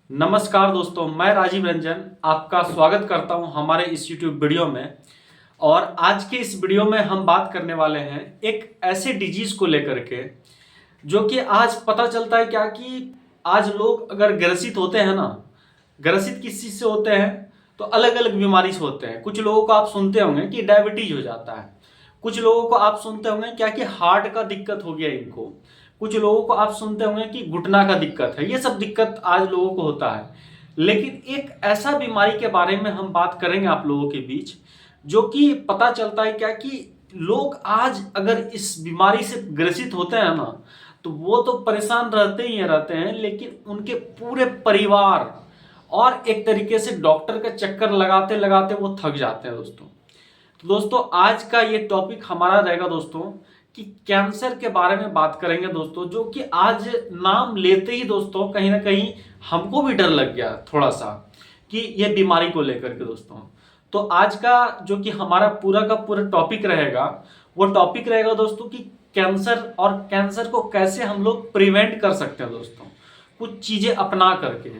नमस्कार दोस्तों, मैं राजीव रंजन आपका स्वागत करता हूं हमारे इस YouTube वीडियो में। और आज के इस वीडियो में हम बात करने वाले हैं एक ऐसे डिजीज को लेकर के जो कि आज पता चलता है क्या कि आज लोग अगर ग्रसित होते हैं ना, ग्रसित किस चीज से होते हैं तो अलग अलग बीमारी से होते हैं। कुछ लोगों को आप सुनते होंगे कि डायबिटीज हो जाता है, कुछ लोगों को आप सुनते होंगे क्या कि हार्ट का दिक्कत हो गया इनको, कुछ लोगों को आप सुनते होंगे कि घुटना का दिक्कत है। ये सब दिक्कत आज लोगों को होता है। लेकिन एक ऐसा बीमारी के बारे में हम बात करेंगे आप लोगों के बीच जो कि पता चलता है क्या कि लोग आज अगर इस बीमारी से ग्रसित होते हैं ना तो वो तो परेशान रहते ही रहते हैं, लेकिन उनके पूरे परिवार और एक तरीके से डॉक्टर का चक्कर लगाते लगाते वो थक जाते हैं दोस्तों। तो दोस्तों आज का ये टॉपिक हमारा रहेगा दोस्तों कि कैंसर के बारे में बात करेंगे दोस्तों, जो कि आज नाम लेते ही दोस्तों कहीं ना कहीं हमको भी डर लग गया थोड़ा सा कि ये बीमारी को लेकर के दोस्तों। तो आज का जो कि हमारा पूरा का पूरा टॉपिक रहेगा वो टॉपिक रहेगा दोस्तों कि कैंसर, और कैंसर को कैसे हम लोग प्रिवेंट कर सकते हैं दोस्तों, कुछ चीजें अपना करके।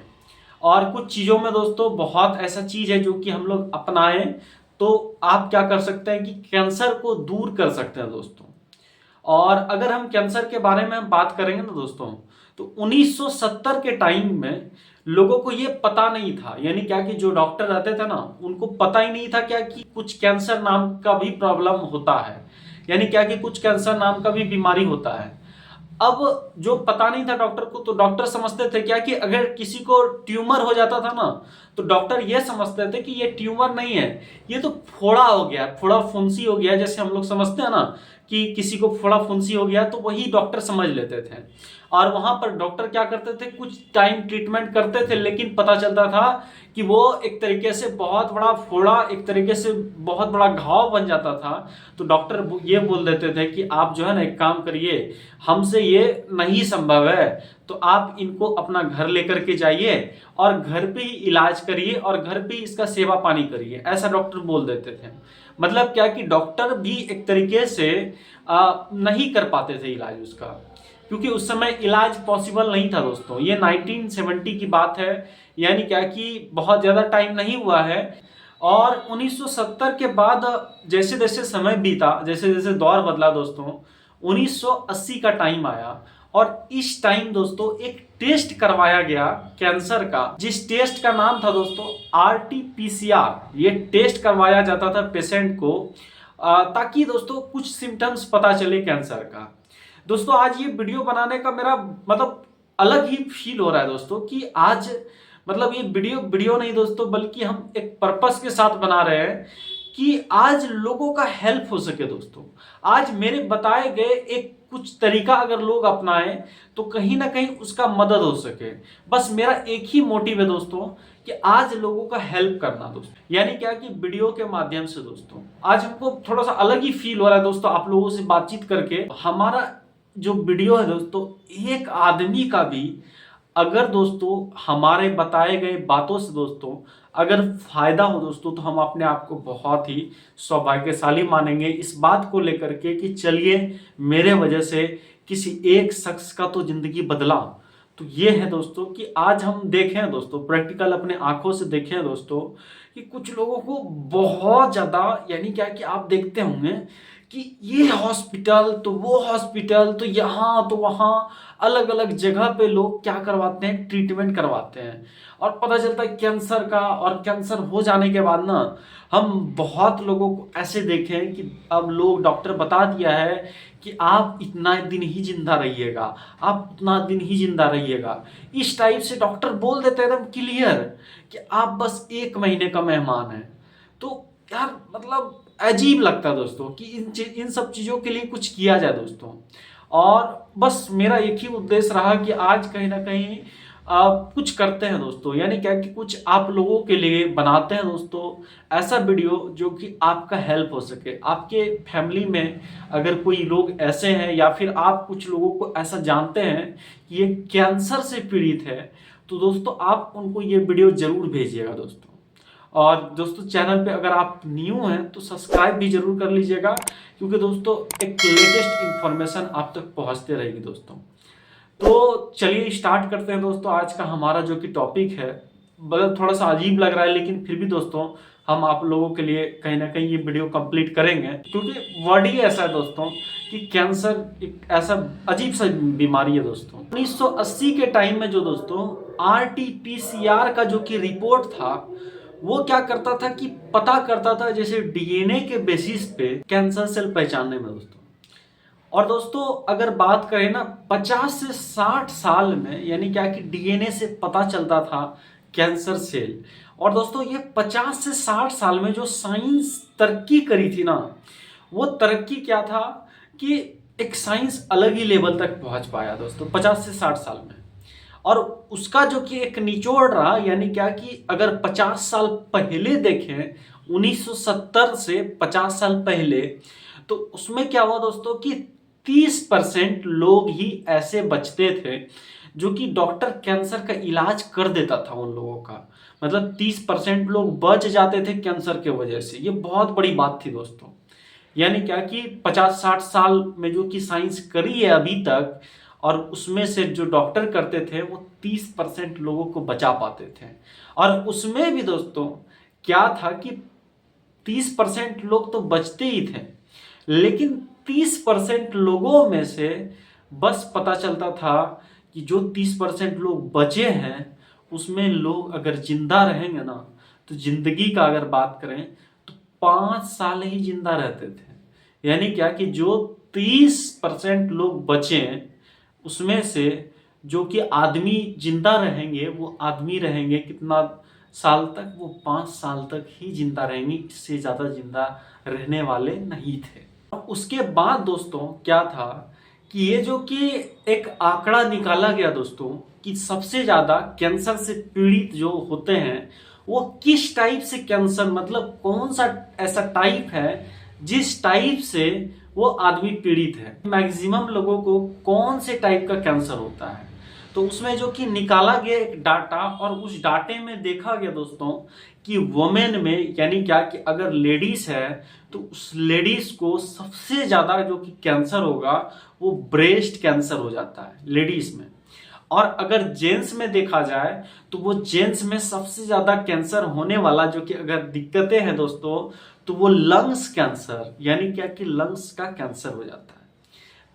और कुछ चीजों में दोस्तों बहुत ऐसा चीज है जो कि हम लोग अपनाएं तो आप क्या कर सकते हैं कि कैंसर को दूर कर सकते हैं दोस्तों। और अगर हम कैंसर के बारे में हम बात करेंगे ना दोस्तों, तो 1970 के टाइम में लोगों को ये पता नहीं था, यानी क्या कि जो डॉक्टर रहते थे ना उनको पता ही नहीं था क्या कि कुछ कैंसर नाम का भी प्रॉब्लम होता है, यानी क्या कि कुछ कैंसर नाम का भी बीमारी होता है। अब जो पता नहीं था डॉक्टर को, तो डॉक्टर समझते थे क्या कि अगर किसी को ट्यूमर हो जाता था ना तो डॉक्टर ये समझते थे कि ये ट्यूमर नहीं है, ये तो फोड़ा हो गया, फोड़ा फुंसी हो गया, जैसे हम लोग समझते हैं ना कि किसी को फोड़ा फुंसी हो गया, तो वही डॉक्टर समझ लेते थे। और वहां पर डॉक्टर क्या करते थे, कुछ टाइम ट्रीटमेंट करते थे, लेकिन पता चलता था कि वो एक तरीके से बहुत बड़ा फोड़ा, एक तरीके से बहुत बड़ा घाव बन जाता था। तो डॉक्टर ये बोल देते थे कि आप जो है ना एक काम करिए, हमसे ये नहीं संभव है, तो आप इनको अपना घर लेकर के जाइए और घर पे ही इलाज करिए और घर पे ही इसका सेवा पानी करिए, ऐसा डॉक्टर बोल देते थे। मतलब क्या कि डॉक्टर भी एक तरीके से नहीं कर पाते थे इलाज उसका, क्योंकि उस समय इलाज पॉसिबल नहीं था दोस्तों। ये 1970 की बात है, यानी क्या कि बहुत ज़्यादा टाइम नहीं हुआ है। और 1970 के बाद जैसे जैसे समय बीता, जैसे जैसे दौर बदला दोस्तों, 1980 का टाइम आया। और इस टाइम दोस्तों एक टेस्ट करवाया गया कैंसर का, जिस टेस्ट का नाम था दोस्तों RT-PCR। ये टेस्ट करवाया जाता था पेशेंट को ताकि दोस्तों कुछ सिम्टम्स पता चले कैंसर का। दोस्तों आज ये वीडियो बनाने का मेरा मतलब अलग ही फील हो रहा है दोस्तों कि आज मतलब ये वीडियो वीडियो नहीं दोस्तों, बल्कि हम एक पर्पस के साथ बना रहे हैं कि आज लोगों का हेल्प हो सके दोस्तों। आज मेरे बताए गए एक कुछ तरीका अगर लोग अपनाएं तो कहीं ना कहीं उसका मदद हो सके। बस मेरा एक ही मोटिव है दोस्तों कि आज लोगों का हेल्प करना दोस्तों, यानी क्या कि वीडियो के माध्यम से दोस्तों आज हमको थोड़ा सा अलग ही फील हो रहा है दोस्तों आप लोगों से बातचीत करके। हमारा जो वीडियो है दोस्तों, एक आदमी का भी अगर दोस्तों हमारे बताए गए बातों से दोस्तों अगर फायदा हो दोस्तों, तो हम अपने आप को बहुत ही सौभाग्यशाली मानेंगे इस बात को लेकर के कि चलिए मेरे वजह से किसी एक शख्स का तो जिंदगी बदला। तो ये है दोस्तों कि आज हम देखें दोस्तों, प्रैक्टिकल अपने आंखों से देखें दोस्तों कि कुछ लोगों को बहुत ज्यादा, यानी क्या कि आप देखते होंगे कि ये हॉस्पिटल तो वो हॉस्पिटल तो यहाँ तो वहाँ, अलग अलग जगह पे लोग क्या करवाते हैं, ट्रीटमेंट करवाते हैं। और पता चलता है कैंसर का, और कैंसर हो जाने के बाद ना हम बहुत लोगों को ऐसे देखे हैं कि अब लोग डॉक्टर बता दिया है कि आप इतना दिन ही जिंदा रहिएगा, आप उतना दिन ही जिंदा रहिएगा, इस टाइप से डॉक्टर बोल देते हैं एकदम क्लियर कि आप बस 1 महीने का मेहमान हैं। तो यार मतलब अजीब लगता है दोस्तों कि इन सब चीज़ों के लिए कुछ किया जाए दोस्तों। और बस मेरा एक ही उद्देश्य रहा कि आज कहीं ना कहीं कुछ करते हैं दोस्तों, यानी क्या कि कुछ आप लोगों के लिए बनाते हैं दोस्तों ऐसा वीडियो जो कि आपका हेल्प हो सके। आपके फैमिली में अगर कोई लोग ऐसे हैं या फिर आप कुछ लोगों को ऐसा जानते हैं कि ये कैंसर से पीड़ित है, तो दोस्तों आप उनको ये वीडियो जरूर भेजिएगा दोस्तों। और दोस्तों चैनल पे अगर आप न्यू हैं तो सब्सक्राइब भी जरूर कर लीजिएगा, क्योंकि दोस्तों एक लेटेस्ट इंफॉर्मेशन आप तक पहुंचते रहेगी दोस्तों। तो चलिए स्टार्ट करते हैं दोस्तों। आज का हमारा जो कि टॉपिक है, मतलब थोड़ा सा अजीब लग रहा है, लेकिन फिर भी दोस्तों हम आप लोगों के लिए कहीं ना कहीं ये वीडियो कंप्लीट करेंगे, क्योंकि वर्ड ही ऐसा है दोस्तों कि कैंसर एक ऐसा अजीब सा बीमारी है दोस्तों। 1980 के टाइम में जो दोस्तों RT-PCR का जो कि रिपोर्ट था, वो क्या करता था कि पता करता था जैसे DNA के बेसिस पे कैंसर सेल पहचानने में दोस्तों। और दोस्तों अगर बात करें ना 50 से 60 साल में, यानी क्या कि DNA से पता चलता था कैंसर सेल। और दोस्तों ये 50 से 60 साल में जो साइंस तरक्की करी थी ना, वो तरक्की क्या था कि एक साइंस अलग ही लेवल तक पहुंच पाया दोस्तों 50 से 60 साल में। और उसका जो कि एक निचोड़ रहा, यानी क्या कि अगर 50 साल पहले देखें, 1970 से 50 साल पहले, तो उसमें क्या हुआ दोस्तों कि 30% लोग ही ऐसे बचते थे जो कि डॉक्टर कैंसर का इलाज कर देता था उन लोगों का। मतलब 30% लोग बच जाते थे कैंसर के वजह से। ये बहुत बड़ी बात थी दोस्तों। यानी क्या कि 50-60 साल में जो कि साइंस करी है अभी तक, और उसमें से जो डॉक्टर करते थे वो 30% लोगों को बचा पाते थे। और उसमें भी दोस्तों क्या था कि 30% लोग तो बचते ही थे, लेकिन 30% लोगों में से बस पता चलता था कि जो 30% लोग बचे हैं उसमें लोग अगर जिंदा रहेंगे ना, तो जिंदगी का अगर बात करें तो 5 साल ही जिंदा रहते थे। यानी क्या कि जो 30% लोग बचे उसमें से जो कि आदमी जिंदा रहेंगे, वो आदमी रहेंगे कितना साल तक? वो 5 साल तक ही जिंदा रहेंगे, इससे ज्यादा जिंदा रहने वाले नहीं थे। उसके बाद दोस्तों क्या था कि ये जो कि एक आंकड़ा निकाला गया दोस्तों कि सबसे ज्यादा कैंसर से पीड़ित जो होते हैं वो किस टाइप से कैंसर, मतलब कौन सा ऐसा टाइप है जिस टाइप से वो आदमी पीड़ित है। मैक्सिमम लोगों को कौन से टाइप का कैंसर होता है, तो उसमें जो कि निकाला गया एक डाटा, और उस डाटे में देखा गया दोस्तों कि वुमेन में, यानी क्या कि अगर लेडीज है तो उस लेडीज को सबसे ज्यादा जो कि कैंसर होगा वो ब्रेस्ट कैंसर हो जाता है लेडीज में। और अगर जेंट्स में देखा जाए तो वो जेंट्स में सबसे ज्यादा कैंसर होने वाला जो कि अगर दिक्कतें हैं दोस्तों, तो वो लंग्स कैंसर, यानी क्या कि लंग्स का कैंसर हो जाता है।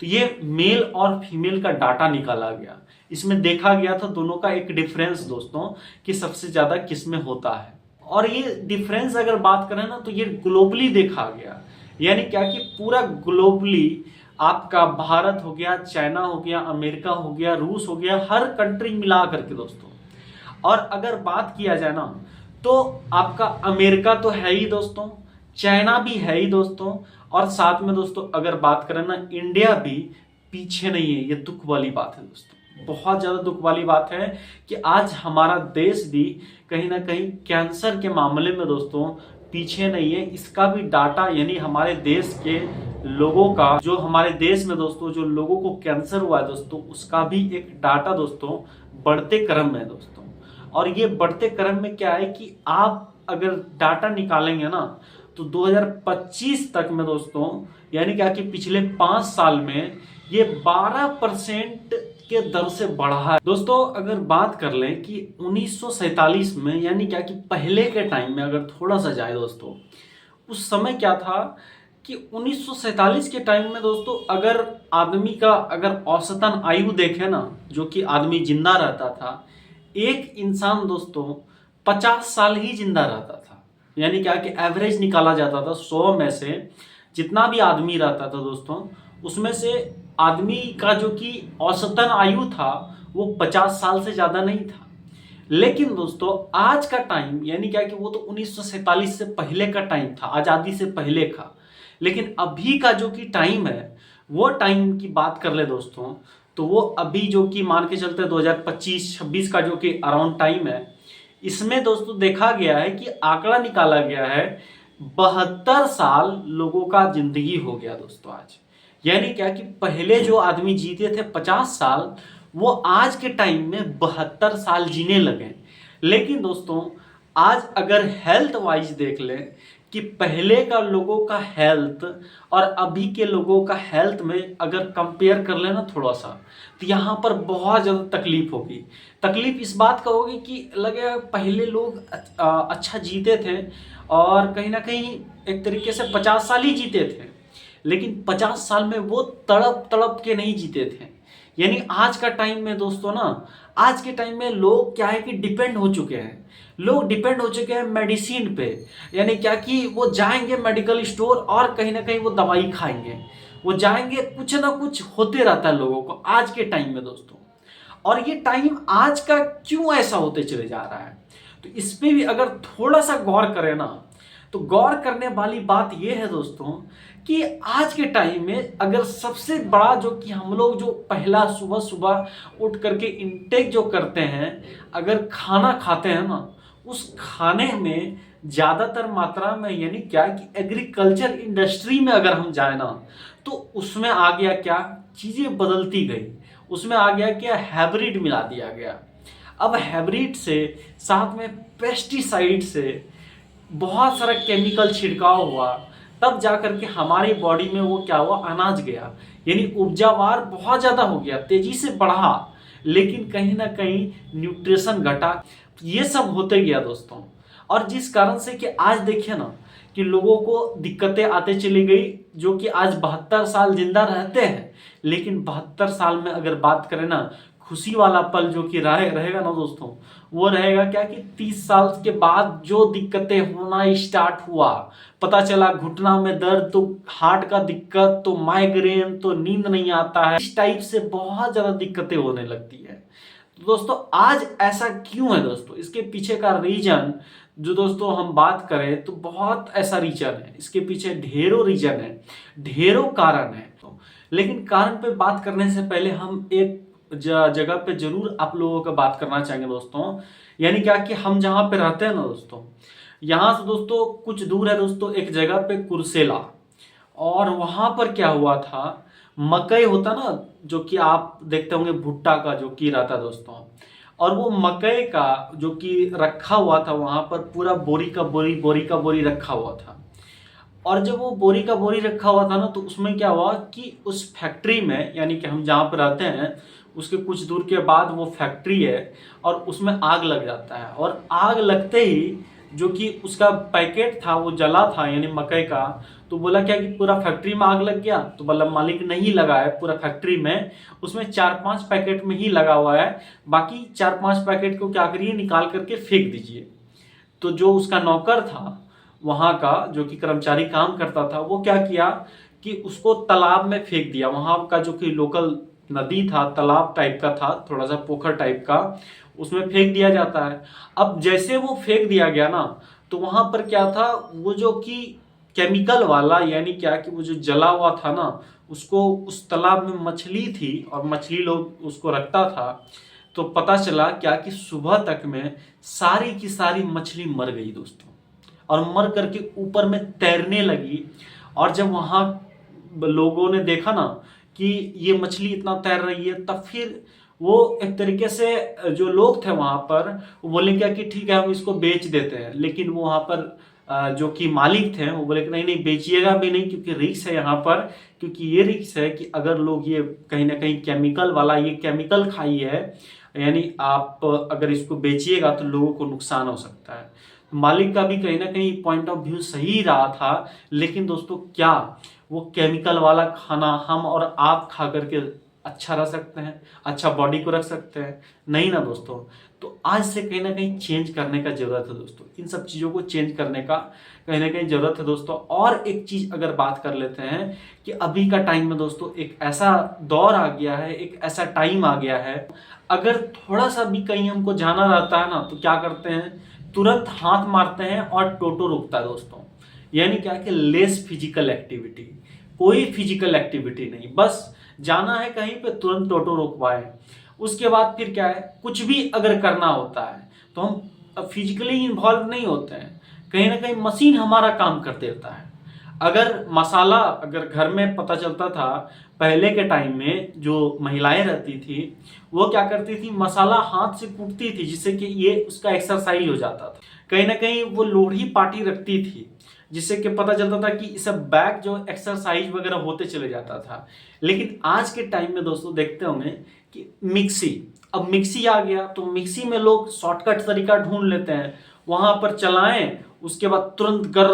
तो ये मेल और फीमेल का डाटा निकाला गया, इसमें देखा गया था दोनों का एक डिफरेंस दोस्तों कि सबसे ज्यादा किस में होता है। और ये डिफरेंस अगर बात करें ना तो ये ग्लोबली देखा गया, यानी क्या कि पूरा ग्लोबली आपका भारत हो गया, चाइना हो गया, अमेरिका हो गया, रूस हो गया, हर कंट्री मिला करके दोस्तों। और अगर बात किया जाए ना तो आपका अमेरिका तो है ही दोस्तों, चाइना भी है ही दोस्तों, और साथ में दोस्तों अगर बात करें ना इंडिया भी पीछे नहीं है। ये दुख वाली बात है दोस्तों, बहुत ज्यादा दुख वाली बात है कि आज हमारा देश भी कहीं ना कहीं कैंसर के मामले में दोस्तों पीछे नहीं है। इसका भी डाटा, यानी हमारे देश के लोगों का, जो हमारे देश में दोस्तों जो लोगों को कैंसर हुआ है दोस्तों, उसका भी एक डाटा दोस्तों बढ़ते क्रम में है दोस्तों। और ये बढ़ते क्रम में क्या है कि आप अगर डाटा निकालेंगे ना तो 2025 तक में दोस्तों, यानी क्या कि पिछले 5 साल में ये 12% के दर से बढ़ा है दोस्तों। अगर बात कर लें कि 1947 में, यानी क्या कि पहले के टाइम में अगर थोड़ा सा जाए दोस्तों, उस समय क्या था कि 1947 के टाइम में दोस्तों अगर आदमी का अगर औसतन आयु देखे ना, जो कि आदमी जिंदा रहता था, एक इंसान दोस्तों 50 साल ही जिंदा रहता था। यानी क्या कि एवरेज निकाला जाता था 100 में से जितना भी आदमी रहता था दोस्तों, उसमें से आदमी का जो कि औसतन आयु था वो 50 साल से ज्यादा नहीं था। लेकिन दोस्तों आज का टाइम, यानी क्या कि वो तो 1947 से पहले का टाइम था, आजादी से पहले का, लेकिन अभी का जो कि टाइम है वो टाइम की बात कर ले दोस्तों, तो वो अभी जो कि मान के चलते 2025-26 का जो कि अराउंड टाइम है, इसमें दोस्तों देखा गया है कि आंकड़ा निकाला गया है 72 साल लोगों का जिंदगी हो गया दोस्तों आज। यानी क्या कि पहले जो आदमी जीते थे 50 साल, वो आज के टाइम में 72 साल जीने लगे। लेकिन दोस्तों आज अगर हेल्थ वाइज देख लें कि पहले का लोगों का हेल्थ और अभी के लोगों का हेल्थ में अगर कंपेयर कर लेना थोड़ा सा, तो यहाँ पर बहुत ज़्यादा तकलीफ होगी। तकलीफ इस बात का होगी कि लगेगा पहले लोग अच्छा जीते थे और कहीं ना कहीं एक तरीके से 50 साल ही जीते थे, लेकिन 50 साल में वो तड़प तड़प के नहीं जीते थे। यानी आज का टाइम में दोस्तों ना, आज के टाइम में लोग क्या है कि डिपेंड हो चुके हैं। लोग डिपेंड हो चुके हैं मेडिसिन पे। यानी क्या कि वो जाएंगे मेडिकल स्टोर और कहीं ना कहीं वो दवाई खाएंगे, वो जाएंगे, कुछ ना कुछ होते रहता है लोगों को आज के टाइम में दोस्तों। और ये टाइम आज का क्यों ऐसा होते चले जा रहा है, तो इस पे भी अगर थोड़ा सा गौर करें ना, तो गौर करने वाली बात यह है दोस्तों कि आज के टाइम में अगर सबसे बड़ा जो कि हम लोग जो पहला सुबह सुबह उठ करके इनटेक जो करते हैं, अगर खाना खाते हैं ना, उस खाने में ज़्यादातर मात्रा में यानी क्या कि एग्रीकल्चर इंडस्ट्री में अगर हम जाए ना, तो उसमें आ गया क्या, चीज़ें बदलती गई। उसमें आ गया क्या, हाइब्रिड मिला दिया गया। अब हाइब्रिड से साथ में पेस्टिसाइड से बहुत सारा केमिकल छिड़काव हुआ, तब जा करके हमारी बॉडी में वो क्या हुआ, अनाज गया। यानी उपजावार बहुत ज़्यादा हो गया, तेजी से बढ़ा, लेकिन कहीं ना कहीं न्यूट्रिशन घटा। ये सब होते गया दोस्तों। और जिस कारण से कि आज देखिए ना कि लोगों को दिक्कतें आते चली गई, जो कि आज 72 साल जिंदा रहते हैं, लेकिन 72 साल में अगर बात करें ना, खुशी वाला पल जो कि रहेगा ना दोस्तों, वो रहेगा क्या कि 30 साल के बाद जो दिक्कतें होना स्टार्ट हुआ, पता चला घुटना में दर्द, तो हार्ट का दिक्कत, तो माइग्रेन, तो नींद नहीं आता है, इस टाइप से बहुत ज्यादा दिक्कतें होने लगती है। तो दोस्तों आज ऐसा क्यों है दोस्तों, इसके पीछे का रीजन जो दोस्तों हम बात करें तो बहुत ऐसा रीजन है, इसके पीछे ढेरों रीजन है, ढेरों कारण है। तो लेकिन कारण पे बात करने से पहले हम एक जगह पे जरूर आप लोगों का बात करना चाहेंगे दोस्तों। यानी क्या कि हम जहाँ पे रहते हैं ना दोस्तों, यहाँ से दोस्तों कुछ दूर है दोस्तों एक जगह पे कुर्सेला, और वहां पर क्या हुआ था, मकई होता ना, जो कि आप देखते होंगे भुट्टा का जो की रहता है दोस्तों, और वो मकई का जो कि रखा हुआ था वहां पर, पूरा बोरी का बोरी, बोरी का बोरी रखा हुआ था। और जब वो बोरी का बोरी रखा हुआ था ना, तो उसमें क्या हुआ कि उस फैक्ट्री में, यानी कि हम जहाँ पर रहते हैं उसके कुछ दूर के बाद वो फैक्ट्री है, और उसमें आग लग जाता है। और आग लगते ही जो कि उसका पैकेट था वो जला था, यानी मकई का, तो बोला क्या कि पूरा फैक्ट्री में आग लग गया। तो बोला मालिक नहीं लगा है पूरा फैक्ट्री में, उसमें 4-5 पैकेट में ही लगा हुआ है, बाकी 4-5 पैकेट को क्या करिए, निकाल करके फेंक दीजिए। तो जो उसका नौकर था वहां का, जो कि कर्मचारी काम करता था, वो क्या किया कि उसको तालाब में फेंक दिया। वहां का जो कि लोकल नदी था, तालाब टाइप का था, थोड़ा सा पोखर टाइप का, उसमें फेंक दिया जाता है। अब जैसे वो फेंक दिया गया ना, तो वहां पर क्या था, वो जो कि केमिकल वाला, यानी क्या कि वो जो जला हुआ था ना, उसको उस तालाब में मछली थी और मछली लोग उसको रखता था। तो पता चला क्या कि सुबह तक में सारी की सारी मछली मर गई दोस्तों, और मर करके ऊपर में तैरने लगी। और जब वहां लोगों ने देखा ना कि ये मछली इतना तैर रही है, तब फिर वो एक तरीके से जो लोग थे वहां पर, वो बोले क्या कि ठीक है हम इसको बेच देते हैं। लेकिन वो वहां पर जो कि मालिक थे वो बोले कि नहीं नहीं बेचिएगा भी नहीं, क्योंकि रिस्क है यहाँ पर। क्योंकि ये रिस्क है कि अगर लोग ये कहीं ना कहीं केमिकल वाला ये केमिकल खाई है, यानी आप अगर इसको बेचिएगा तो लोगों को नुकसान हो सकता है। मालिक का भी कहीं ना कहीं पॉइंट ऑफ व्यू सही रहा था। लेकिन दोस्तों क्या वो केमिकल वाला खाना हम और आप खा करके अच्छा रह सकते हैं, अच्छा बॉडी को रख सकते हैं? नहीं ना दोस्तों। तो आज से कहीं ना कहीं चेंज करने का जरूरत है दोस्तों, इन सब चीज़ों को चेंज करने का कहीं ना कहीं जरूरत है दोस्तों। और एक चीज़ अगर बात कर लेते हैं कि अभी का टाइम में दोस्तों एक ऐसा दौर आ गया है, एक ऐसा टाइम आ गया है, अगर थोड़ा सा भी कहीं हमको जाना रहता है ना, तो क्या करते हैं, तुरंत हाथ मारते हैं और टोटो रुकता है दोस्तों। यानी क्या कि लेस फिजिकल एक्टिविटी, कोई फिजिकल एक्टिविटी नहीं, बस जाना है कहीं पे तुरंत टोटो रोकवाए। उसके बाद फिर क्या है, कुछ भी अगर करना होता है तो हम फिजिकली इन्वॉल्व नहीं होते हैं, कहीं ना कहीं मशीन हमारा काम कर देता है। अगर मसाला, अगर घर में पता चलता था पहले के टाइम में जो महिलाएं रहती थी, वो क्या करती थी, मसाला हाथ से कूटती थी, जिससे कि ये उसका एक्सरसाइज हो जाता था। कहीं ना कहीं वो लोढ़ी पाटी रखती थी, जिससे कि पता चलता था कि इसे बैक जो एक्सरसाइज वगैरह होते चले जाता था। लेकिन आज के टाइम में दोस्तों देखते होंगे कि मिक्सी, अब मिक्सी आ गया तो मिक्सी में लोग शॉर्टकट तरीका ढूंढ लेते हैं, वहां पर चलाएं, उसके बाद तुरंत गर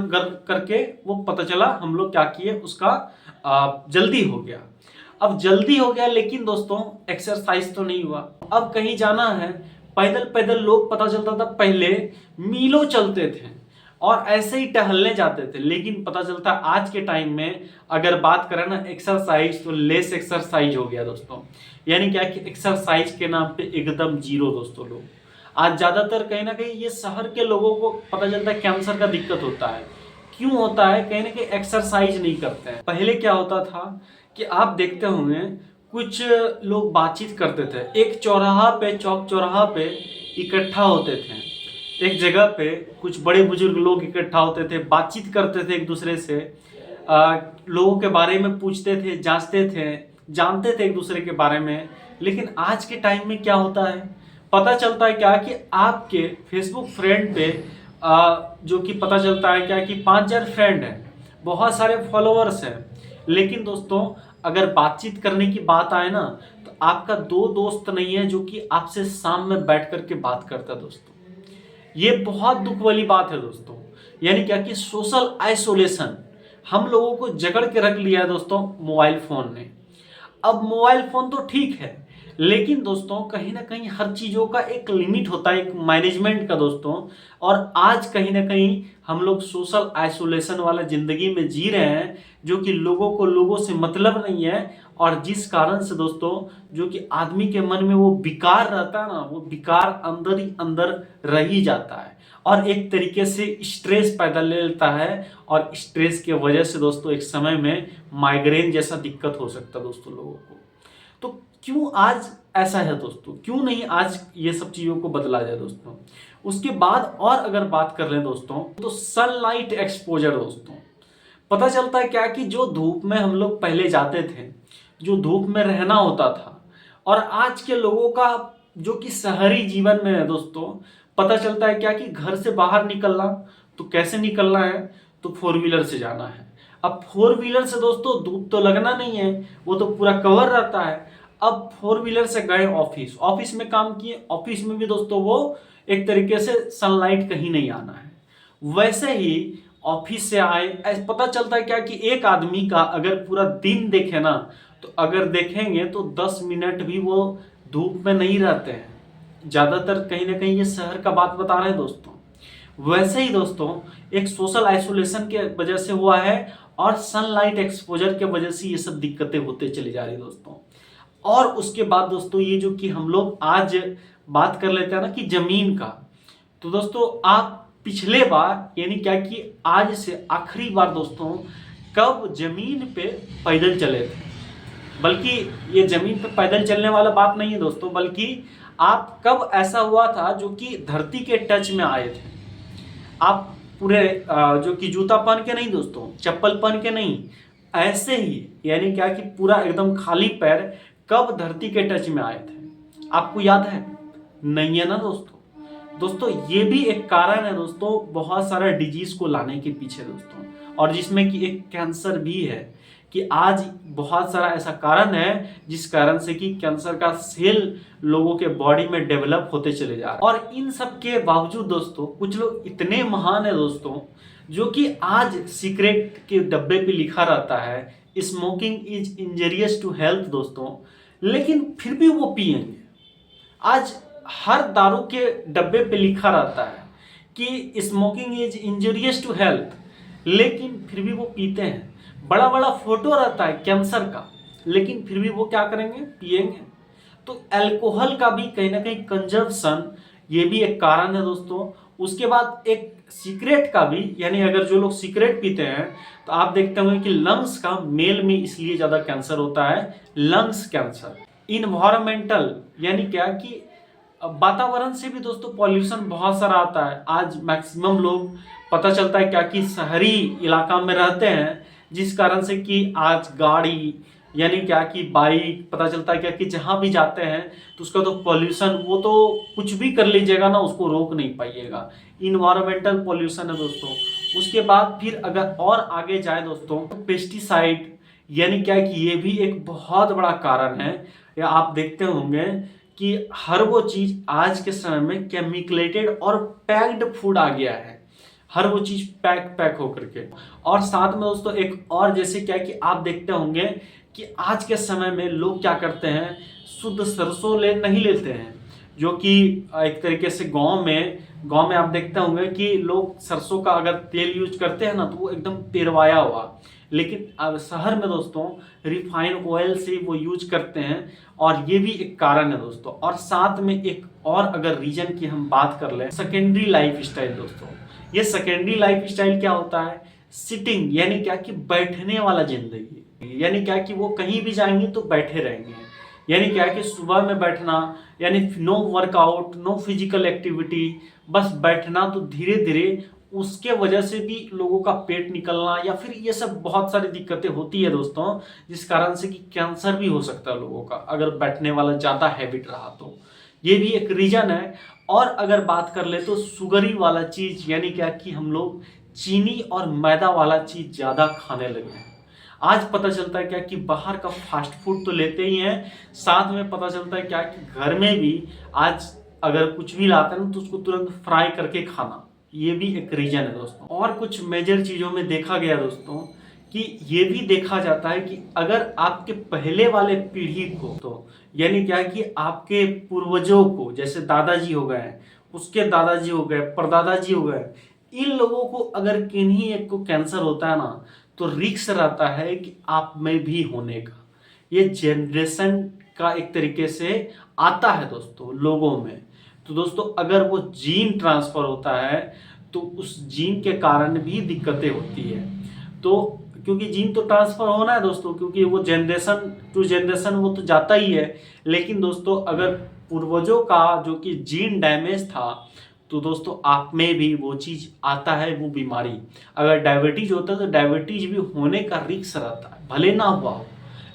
गर करके वो पता चला हम लोग क्या किए, उसका जल्दी हो गया। अब जल्दी हो गया लेकिन दोस्तों एक्सरसाइज तो नहीं हुआ। अब कहीं जाना है पैदल पैदल लोग, पता चलता था पहले मीलों चलते थे और ऐसे ही टहलने जाते थे। लेकिन पता चलता आज के टाइम में अगर बात करें ना एक्सरसाइज, तो लेस एक्सरसाइज हो गया दोस्तों। यानी क्या कि एक्सरसाइज के नाम पे एकदम जीरो दोस्तों। लोग आज ज्यादातर कहीं ना कहीं ये शहर के लोगों को पता चलता है कैंसर का दिक्कत होता है। क्यों होता है? कहीं ना कहीं एक्सरसाइज नहीं करते हैं। पहले क्या होता था कि आप देखते होंगे कुछ लोग बातचीत करते थे, एक चौराहा पे, चौक चौराहा पे इकट्ठा होते थे, एक जगह पे कुछ बड़े बुजुर्ग लोग इकट्ठा होते थे, बातचीत करते थे एक दूसरे से, लोगों के बारे में पूछते थे, जांचते थे, जानते थे एक दूसरे के बारे में। लेकिन आज के टाइम में क्या होता है, पता चलता है क्या कि आपके फेसबुक फ्रेंड पे जो कि पता चलता है क्या कि 5,000 फ्रेंड हैं, बहुत सारे फॉलोअर्स हैं, लेकिन दोस्तों अगर बातचीत करने की बात आए ना तो आपका 2 दोस्त नहीं है जो कि आपसे शाम में बैठ करके बात करता है दोस्तों। ये बहुत दुख वाली बात है दोस्तों। यानी क्या कि सोशल आइसोलेशन हम लोगों को जकड़ के रख लिया है दोस्तों मोबाइल फोन ने। अब मोबाइल फोन तो ठीक है, लेकिन दोस्तों कहीं ना कहीं हर चीजों का एक लिमिट होता है, एक मैनेजमेंट का दोस्तों। और आज कहीं ना कहीं हम लोग सोशल आइसोलेशन वाला जिंदगी में जी रहे हैं, जो कि लोगों को लोगों से मतलब नहीं है। और जिस कारण से दोस्तों जो कि आदमी के मन में वो विकार रहता है ना, वो विकार अंदर ही अंदर रह ही जाता है और एक तरीके से स्ट्रेस पैदा ले लेता है। और स्ट्रेस की वजह से दोस्तों एक समय में माइग्रेन जैसा दिक्कत हो सकता है दोस्तों लोगों को। तो क्यों आज ऐसा है दोस्तों, क्यों नहीं आज ये सब चीजों को बदला जाए दोस्तों। उसके बाद और अगर बात कर लें दोस्तों तो सनलाइट एक्सपोजर दोस्तों, पता चलता है क्या कि जो धूप में हम लोग पहले जाते थे, जो धूप में रहना होता था, और आज के लोगों का जो कि शहरी जीवन में है दोस्तों, पता चलता है क्या कि घर से बाहर निकलना तो कैसे निकलना है, तो 4 व्हीलर से जाना है। अब 4 व्हीलर से दोस्तों धूप तो लगना नहीं है, वो तो पूरा कवर रहता है। अब 4 व्हीलर से गए ऑफिस, ऑफिस में काम किए, ऑफिस में भी दोस्तों वो एक तरीके से सनलाइट कहीं नहीं आना है। वैसे ही ऑफिस से आए, पता चलता है क्या कि एक आदमी का अगर पूरा दिन देखे ना, तो अगर देखेंगे तो 10 मिनट भी वो धूप में नहीं रहते हैं। ज्यादातर कहीं ना कहीं ये शहर का बात बता रहे हैं दोस्तों। वैसे ही दोस्तों एक सोशल आइसोलेशन के वजह से हुआ है और सनलाइट एक्सपोजर के वजह से ये सब दिक्कतें होते चली जा रही दोस्तों। और उसके बाद दोस्तों ये जो कि हम लोग आज बात कर लेते हैं ना कि जमीन का, तो दोस्तों आप पिछले बार यानी क्या कि आज से आखिरी बार दोस्तों कब जमीन पे पैदल चले थे। बल्कि ये जमीन पे पैदल चलने वाला बात नहीं है दोस्तों, बल्कि आप कब ऐसा हुआ था जो कि धरती के टच में आए थे। आप पूरे जो कि जूता पहन के नहीं दोस्तों, चप्पल पहन के नहीं, ऐसे ही यानी क्या कि पूरा एकदम खाली पैर कब धरती के टच में आए थे, आपको याद है? नहीं है ना दोस्तों। दोस्तों ये भी एक कारण है दोस्तों बहुत सारा डिजीज को लाने के पीछे दोस्तों, और जिसमें कि एक कैंसर भी है। कि आज बहुत सारा ऐसा कारण है जिस कारण से कि कैंसर का सेल लोगों के बॉडी में डेवलप होते चले जा रहे हैं। और इन सब के बावजूद दोस्तों कुछ लोग इतने महान है दोस्तों, जो कि आज सिगरेट के डब्बे पे लिखा रहता है smoking is injurious to health दोस्तों, लेकिन फिर भी वो पिएंगे। आज हर दारू के डब्बे पे लिखा रहता है कि smoking is injurious to health, लेकिन फिर भी वो पीते हैं। बड़ा बड़ा फोटो रहता है कैंसर का, लेकिन फिर भी वो क्या करेंगे, पिएंगे। तो अल्कोहल का भी कहीं ना कहीं कंजप्शन ये भी एक कारण है दोस्तों। उसके बाद एक सिगरेट का भी, यानी अगर जो लोग सिगरेट पीते हैं तो आप देखते होंगे कि लंग्स का मेल में इसलिए ज्यादा कैंसर होता है, लंग्स कैंसर। इन्वायरमेंटल यानी क्या कि वातावरण से भी दोस्तों पॉल्यूशन बहुत सारा आता है। आज मैक्सिमम लोग पता चलता है क्या कि शहरी इलाका में रहते हैं, जिस कारण से कि आज गाड़ी यानी क्या कि बाइक, पता चलता है क्या कि जहाँ भी जाते हैं तो उसका तो पॉल्यूशन, वो तो कुछ भी कर लीजिएगा ना, उसको रोक नहीं पाइएगा। इन्वायरमेंटल पॉल्यूशन है दोस्तों। उसके बाद फिर अगर और आगे जाए दोस्तों, पेस्टिसाइड, यानी क्या है कि ये भी एक बहुत बड़ा कारण है। या आप देखते होंगे कि हर वो चीज आज के समय में केमिकलेटेड और पैक्ड फूड आ गया है। हर वो चीज पैक पैक होकर के। और साथ में दोस्तों एक और, जैसे क्या है कि आप देखते होंगे कि आज के समय में लोग क्या करते हैं, शुद्ध सरसों नहीं लेते हैं, जो कि एक तरीके से गांव में आप देखते होंगे कि लोग सरसों का अगर तेल यूज करते हैं ना तो वो एकदम पेरवाया हुआ। लेकिन अब शहर में दोस्तों रिफाइंड ऑयल से वो यूज करते हैं, और ये भी एक कारण है दोस्तों। और साथ में एक और अगर रीजन की हम बात कर लें, सेकेंडरी लाइफ स्टाइल दोस्तों। ये सेकेंडरी लाइफ स्टाइल क्या होता है, सिटिंग, यानी क्या कि बैठने वाला जिंदगी। यानी क्या कि वो कहीं भी जाएंगे तो बैठे रहेंगे। यानी क्या कि सुबह में बैठना, यानी no workout, no physical activity, बस बैठना। तो धीरे धीरे उसके वजह से भी लोगों का पेट निकलना या फिर ये सब बहुत सारी दिक्कतें होती है दोस्तों, जिस कारण से कि कैंसर भी हो सकता है लोगों का, अगर बैठने वाला ज़्यादा हैबिट रहा तो। ये भी एक रीजन है। और अगर बात कर ले तो शुगरी वाला चीज़, यानी क्या कि हम लोग चीनी और मैदा वाला चीज़ ज़्यादा खाने लगे हैं। आज पता चलता है क्या कि बाहर का फास्ट फूड तो लेते ही हैं, साथ में पता चलता है क्या कि घर में भी आज अगर कुछ भी लाते हैं तो उसको तुरंत फ्राई करके खाना, ये भी एक रीजन है दोस्तों। और कुछ मेजर चीज़ों में देखा गया दोस्तों कि ये भी देखा जाता है कि अगर आपके पहले वाले पीढ़ी को, तो यानी क्या है कि आपके पूर्वजों को, जैसे दादाजी हो गए, उसके दादाजी हो गए, परदादाजी हो गए, इन लोगों को अगर किन्हीं एक को कैंसर होता है ना, तो रिक्स रहता है कि आप में भी होने का। ये जनरेशन का एक तरीके से आता है दोस्तों लोगों में। तो दोस्तों अगर वो जीन ट्रांसफर होता है तो उस जीन के कारण भी दिक्कतें होती है। तो क्योंकि जीन तो ट्रांसफर होना है दोस्तों, क्योंकि वो जनरेशन टू जनरेशन वो तो जाता ही है। लेकिन दोस्तों अगर पूर्वजों का जो कि जीन डैमेज था, तो दोस्तों आप में भी वो चीज़ आता है, वो बीमारी। अगर डायबिटीज होता है तो डायबिटीज भी होने का रिस्क रहता है, भले ना हुआ हो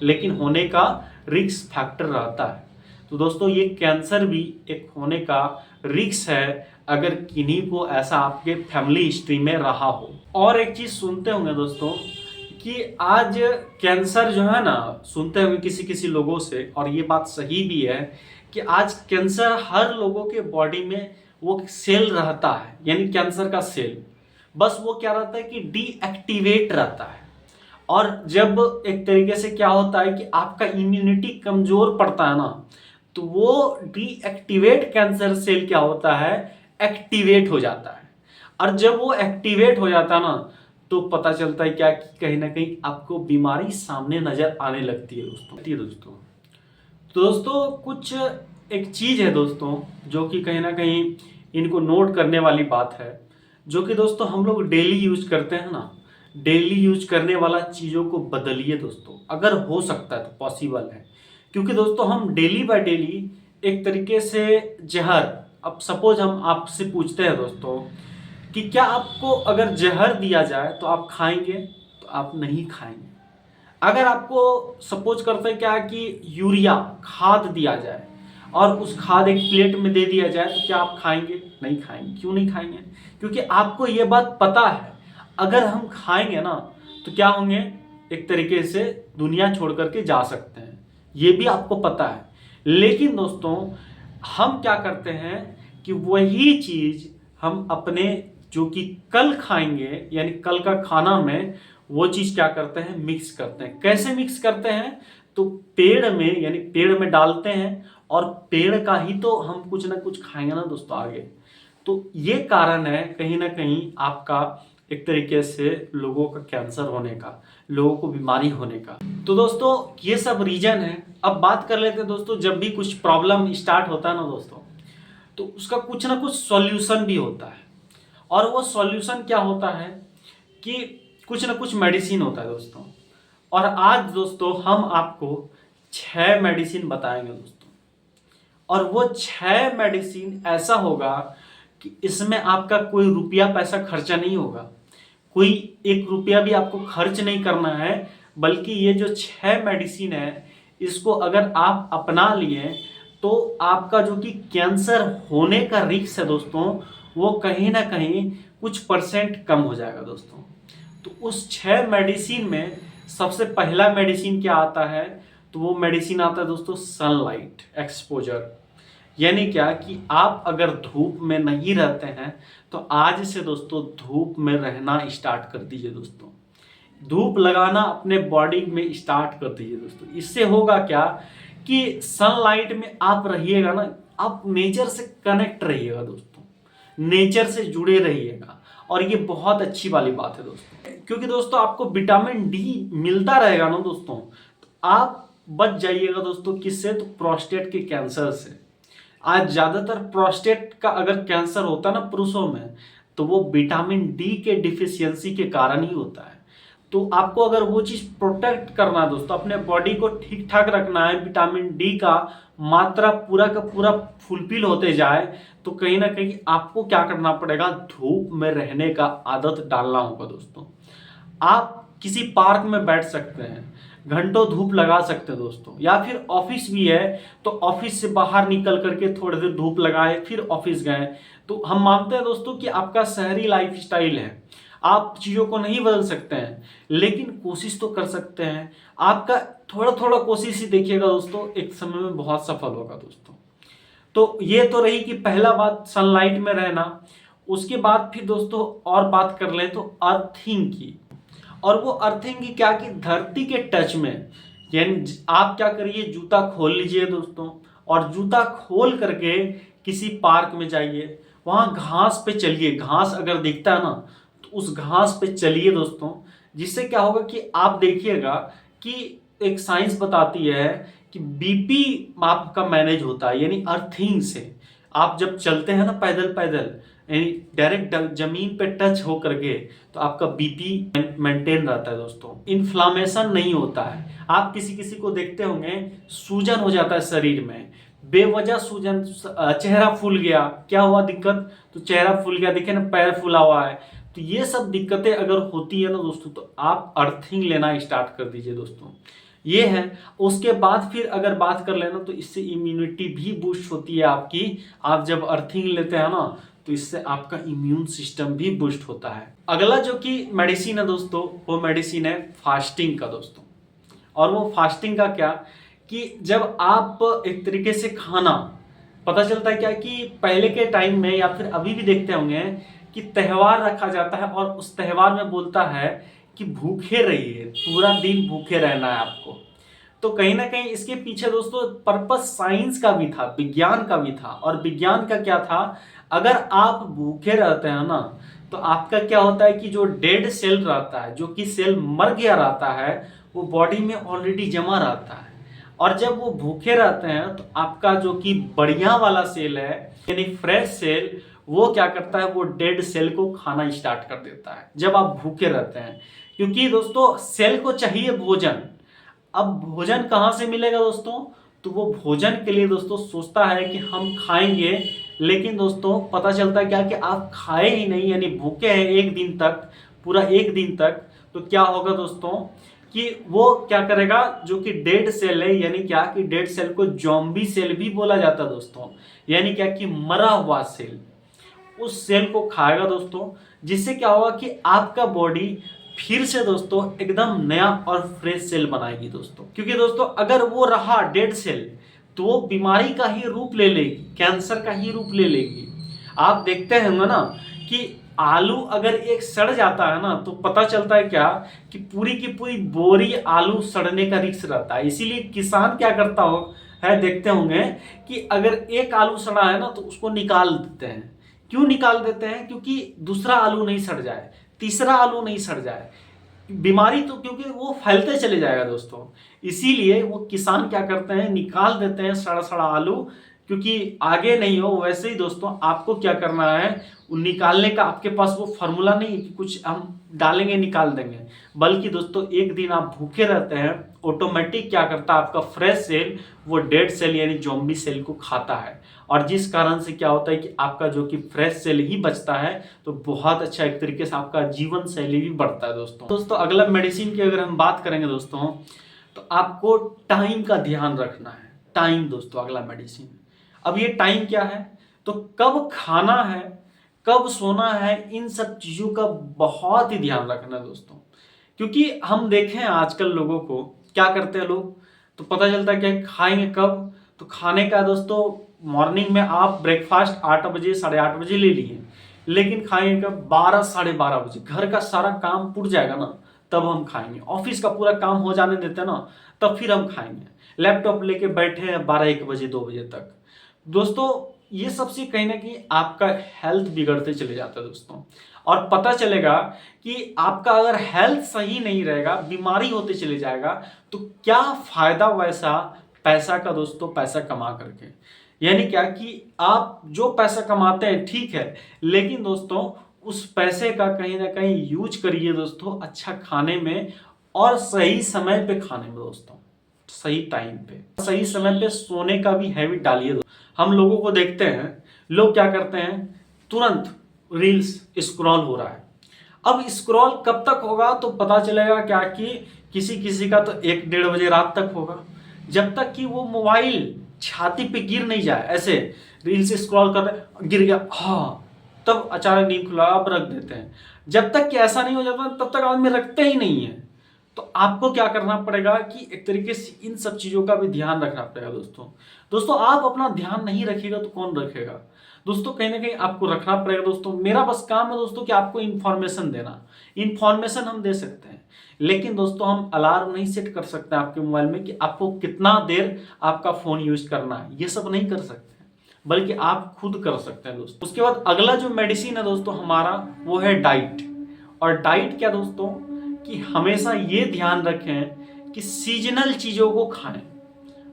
लेकिन होने का रिस्क फैक्टर रहता है। तो दोस्तों ये कैंसर भी एक होने का रिस्क है, अगर किन्हीं को ऐसा आपके फैमिली हिस्ट्री में रहा हो। और एक चीज़ सुनते होंगे दोस्तों कि आज कैंसर जो है ना, सुनते होंगे किसी किसी लोगों से, और ये बात सही भी है कि आज कैंसर हर लोगों के बॉडी में वो सेल रहता है, यानी कैंसर का सेल, बस वो क्या रहता है कि डीएक्टिवेट रहता है। और जब एक तरीके से क्या होता है कि आपका इम्यूनिटी कमजोर पड़ता है ना, तो वो डीएक्टिवेट कैंसर सेल क्या होता है, एक्टिवेट हो जाता है। और जब वो एक्टिवेट हो जाता है ना, तो पता चलता है क्या कि कहीं ना कहीं आपको बीमारी सामने नजर आने लगती है दोस्तों। तो दोस्तों कुछ एक चीज है दोस्तों जो कि कहीं ना कहीं इनको नोट करने वाली बात है, जो कि दोस्तों हम लोग डेली यूज करते हैं ना, डेली यूज करने वाला चीज़ों को बदलिए दोस्तों, अगर हो सकता है तो पॉसिबल है। क्योंकि दोस्तों हम डेली बाय डेली एक तरीके से जहर, अब सपोज हम आपसे पूछते हैं दोस्तों कि क्या आपको अगर जहर दिया जाए तो आप खाएंगे, तो आप नहीं खाएंगे। अगर आपको सपोज करते हैं क्या कि यूरिया खाद दिया जाए और उस खाद एक प्लेट में दे दिया जाए, तो क्या आप खाएंगे, नहीं खाएंगे। क्यों नहीं खाएंगे, क्योंकि आपको ये बात पता है अगर हम खाएंगे ना तो क्या होंगे, एक तरीके से दुनिया छोड़ करके जा सकते हैं, ये भी आपको पता है। लेकिन दोस्तों हम क्या करते हैं कि वही चीज हम अपने जो कि कल खाएंगे, यानी कल का खाना में वो चीज क्या करते हैं, मिक्स करते हैं। कैसे मिक्स करते हैं, तो पेड़ में, यानी पेड़ में डालते हैं, और पेड़ का ही तो हम कुछ ना कुछ खाएंगे ना दोस्तों आगे। तो ये कारण है कहीं ना कहीं आपका एक तरीके से लोगों का कैंसर होने का, लोगों को बीमारी होने का। तो दोस्तों ये सब रीजन है। अब बात कर लेते हैं दोस्तों, जब भी कुछ प्रॉब्लम स्टार्ट होता है ना दोस्तों, तो उसका कुछ ना कुछ सॉल्यूशन भी होता है। और वो सॉल्यूशन क्या होता है कि कुछ ना कुछ मेडिसिन होता है दोस्तों। और आज दोस्तों हम आपको 6 मेडिसिन बताएंगे दोस्तों, और वो 6 मेडिसिन ऐसा होगा कि इसमें आपका कोई रुपया पैसा खर्चा नहीं होगा, कोई 1 रुपया भी आपको खर्च नहीं करना है। बल्कि ये जो 6 मेडिसिन है इसको अगर आप अपना लिए तो आपका जो कि कैंसर होने का रिस्क है दोस्तों, वो कहीं ना कहीं कुछ परसेंट कम हो जाएगा दोस्तों। तो उस 6 मेडिसिन में सबसे पहला मेडिसिन क्या आता है, तो वो मेडिसिन आता है दोस्तों सनलाइट एक्सपोजर। यानी क्या कि आप अगर धूप में नहीं रहते हैं तो आज से दोस्तों धूप में रहना स्टार्ट कर दीजिए दोस्तों। धूप लगाना अपने बॉडी में स्टार्ट कर दीजिए दोस्तों। इससे होगा क्या कि सनलाइट में आप रहिएगा ना, आप नेचर से कनेक्ट रहिएगा दोस्तों, नेचर से जुड़े रहिएगा। और ये बहुत अच्छी वाली बात है दोस्तों, क्योंकि दोस्तों आपको विटामिन डी मिलता रहेगा ना दोस्तों, तो आप बच जाइएगा दोस्तों किससे, तो प्रोस्टेट के कैंसर से। आज ज्यादातर प्रोस्टेट का अगर कैंसर होता है ना पुरुषों में, तो वो विटामिन डी के डिफिशियंसी के कारण ही होता है। तो आपको अगर वो चीज प्रोटेक्ट करना है दोस्तों, अपने बॉडी को ठीक ठाक रखना है, विटामिन डी का मात्रा पूरा का पूरा फुलफिल होते जाए, तो कहीं ना कहीं आपको क्या करना पड़ेगा, धूप में रहने का आदत डालना होगा दोस्तों। आप किसी पार्क में बैठ सकते हैं, घंटों धूप लगा सकते हैं दोस्तों, या फिर ऑफिस भी है तो ऑफिस से बाहर निकल करके थोड़ी देर धूप लगाए फिर ऑफिस गए। तो हम मानते हैं दोस्तों कि आपका शहरी लाइफ स्टाइल है, आप चीज़ों को नहीं बदल सकते हैं, लेकिन कोशिश तो कर सकते हैं। आपका थोड़ा थोड़ा कोशिश ही देखिएगा दोस्तों, एक समय में बहुत सफल होगा दोस्तों। तो ये तो रही कि पहला बात सनलाइट में रहना। उसके बाद फिर दोस्तों और बात कर लें तो अर्थिंग की। और वो अर्थिंग की क्या कि धरती के टच में, यानी आप क्या करिए, जूता खोल लीजिए दोस्तों, और जूता खोल करके किसी पार्क में जाइए, वहाँ घास पे चलिए। घास अगर दिखता है ना तो उस घास पे चलिए दोस्तों। जिससे क्या होगा कि आप देखिएगा कि एक साइंस बताती है कि बीपी आपका मैनेज होता है, यानी अर्थिंग से। आप जब चलते हैं ना पैदल पैदल, यानी डायरेक्ट जमीन पे टच हो करके, तो आपका बीपी मेंटेन रहता है दोस्तों, इन्फ्लामेशन नहीं होता है। आप किसी किसी को देखते होंगे सूजन हो जाता है शरीर में, बेवजह सूजन, चेहरा फूल गया, क्या हुआ दिक्कत, तो चेहरा फूल गया, देखे ना पैर फूला हुआ है। तो ये सब दिक्कतें अगर होती है ना दोस्तों, तो आप अर्थिंग लेना स्टार्ट कर दीजिए दोस्तों, ये है। उसके बाद फिर अगर बात कर लेना तो इससे इम्यूनिटी भी बूस्ट होती है आपकी। आप जब अर्थिंग लेते हैं ना तो इससे आपका इम्यून सिस्टम भी बूस्ट होता है। अगला जो कि मेडिसिन है दोस्तों, वो मेडिसिन है फास्टिंग का दोस्तों। और वो फास्टिंग का क्या कि जब आप एक तरीके से खाना, पता चलता है क्या कि पहले के टाइम में या फिर अभी भी देखते होंगे कि त्यौहार रखा जाता है और उस त्यौहार में बोलता है कि भूखे रहिए, पूरा दिन भूखे रहना है आपको। तो कहीं ना कहीं इसके पीछे दोस्तों पर्पस साइंस का भी था, विज्ञान का भी था। और विज्ञान का क्या था, अगर आप भूखे रहते हैं ना तो आपका क्या होता है कि जो डेड सेल रहता है, जो कि सेल मर गया रहता है, वो बॉडी में ऑलरेडी जमा रहता है। और जब वो भूखे रहते हैं तो आपका जो कि बढ़िया वाला सेल है, यानी फ्रेश सेल, वो क्या करता है, वो डेड सेल को खाना स्टार्ट कर देता है जब आप भूखे रहते हैं। क्योंकि दोस्तों सेल को चाहिए भोजन। अब भोजन कहाँ से मिलेगा दोस्तों, तो वो भोजन के लिए दोस्तों सोचता है कि हम खाएंगे, लेकिन दोस्तों पता चलता है क्या कि आप खाए ही नहीं, यानी भूखे हैं एक दिन तक, पूरा एक दिन तक। तो क्या होगा दोस्तों कि वो क्या करेगा, जो कि डेड सेल है, यानी क्या कि डेड सेल को जॉम्बी सेल भी बोला जाता है दोस्तों, यानी क्या कि मरा हुआ सेल, उस सेल को खाएगा दोस्तों। जिससे क्या होगा कि आपका बॉडी फिर से दोस्तों एकदम नया और फ्रेश सेल बनाएगी दोस्तों। क्योंकि दोस्तों अगर वो रहा डेड सेल तो वो बीमारी का ही रूप ले लेगी, कैंसर का ही रूप ले लेगी। आप देखते हैं ना कि आलू अगर एक सड़ जाता है ना तो पता चलता है क्या कि पूरी की पूरी बोरी आलू सड़ने का रिस्क रहता है। इसीलिए किसान क्या करता हो है, देखते होंगे कि अगर एक आलू सड़ा है ना तो उसको निकाल देते हैं। क्यों निकाल देते हैं, क्योंकि दूसरा आलू नहीं सड़ जाए, तीसरा आलू नहीं सड़ जाए, बीमारी तो क्योंकि वो फैलते चले जाएगा दोस्तों। इसीलिए वो किसान क्या करते हैं, निकाल देते हैं सड़ा सड़ा आलू, क्योंकि आगे नहीं हो। वैसे ही दोस्तों आपको क्या करना है, वो निकालने का आपके पास वो फार्मूला नहीं कि कुछ हम डालेंगे निकाल देंगे, बल्कि दोस्तों एक दिन आप भूखे रहते हैं, ऑटोमेटिक क्या करता है आपका फ्रेश सेल वो डेड सेल यानी जॉम्बी सेल को खाता है और जिस कारण से क्या होता है कि आपका जो कि फ्रेश सेल ही बचता है, तो बहुत अच्छा एक तरीके से आपका जीवन शैली भी बढ़ता है दोस्तों। अगला मेडिसिन की अगर हम बात करेंगे दोस्तों, तो आपको टाइम का ध्यान रखना है। टाइम दोस्तों अगला मेडिसिन। अब ये टाइम क्या है, तो कब खाना है, कब सोना है, इन सब चीजों का बहुत ही ध्यान रखना है दोस्तों। क्योंकि हम देखें आजकल लोगों को क्या करते हैं लोग, तो पता चलता है कि खाएंगे कब, तो खाने का दोस्तों मॉर्निंग में आप ब्रेकफास्ट 8 बजे 8:30 बजे ले लिए, लेकिन खाएंगे कब, 12 12:30 बजे। घर का सारा काम पुट जाएगा ना, तब हम खाएंगे। ऑफिस का पूरा काम हो जाने देते हैं ना, तब फिर हम खाएंगे। लैपटॉप लेके बैठे हैं 12-1 बजे 2 बजे तक। दोस्तों ये सबसे कहीं ना कहीं आपका हेल्थ बिगड़ते चले जाता है दोस्तों। और पता चलेगा कि आपका अगर हेल्थ सही नहीं रहेगा, बीमारी होते चले जाएगा, तो क्या फायदा वैसा पैसा का दोस्तों, पैसा कमा करके। यानी क्या कि आप जो पैसा कमाते हैं ठीक है, लेकिन दोस्तों उस पैसे का कहीं ना कहीं यूज करिए दोस्तों अच्छा खाने में, और सही समय पे खाने में दोस्तों, सही टाइम पे, सही समय पे सोने का भी हैबिट डालिए। हम लोगों को देखते हैं, लोग क्या करते हैं, तुरंत रील्स स्क्रॉल हो रहा है। अब स्क्रॉल कब तक होगा, तो पता चलेगा क्या कि किसी किसी का तो 1-1:30 बजे रात तक होगा, जब तक कि वो मोबाइल छाती पे गिर नहीं जाए। ऐसे रील्स स्क्रॉल कर रहे, गिर गया, हाँ, तब अचानक नींद खुला, अब रख देते हैं। जब तक कि ऐसा नहीं हो जाता तब तक आदमी रखते ही नहीं है। तो आपको क्या करना पड़ेगा कि एक तरीके से इन सब चीजों का भी ध्यान रखना पड़ेगा दोस्तों। आप अपना ध्यान नहीं रखिएगा तो कौन रखेगा दोस्तों, कहीं ना कहीं आपको रखना पड़ेगा दोस्तों। मेरा बस काम है दोस्तों कि आपको इन्फॉर्मेशन देना। इन्फॉर्मेशन हम दे सकते हैं, लेकिन दोस्तों हम अलार्म नहीं सेट कर सकते आपके मोबाइल में कि आपको कितना देर आपका फोन यूज करना है। ये सब नहीं कर सकते, बल्कि आप खुद कर सकते हैं दोस्तों। उसके बाद अगला जो मेडिसिन है दोस्तों हमारा, वो है डाइट। और डाइट क्या दोस्तों, कि हमेशा ये ध्यान रखें कि सीजनल चीजों को खाएं।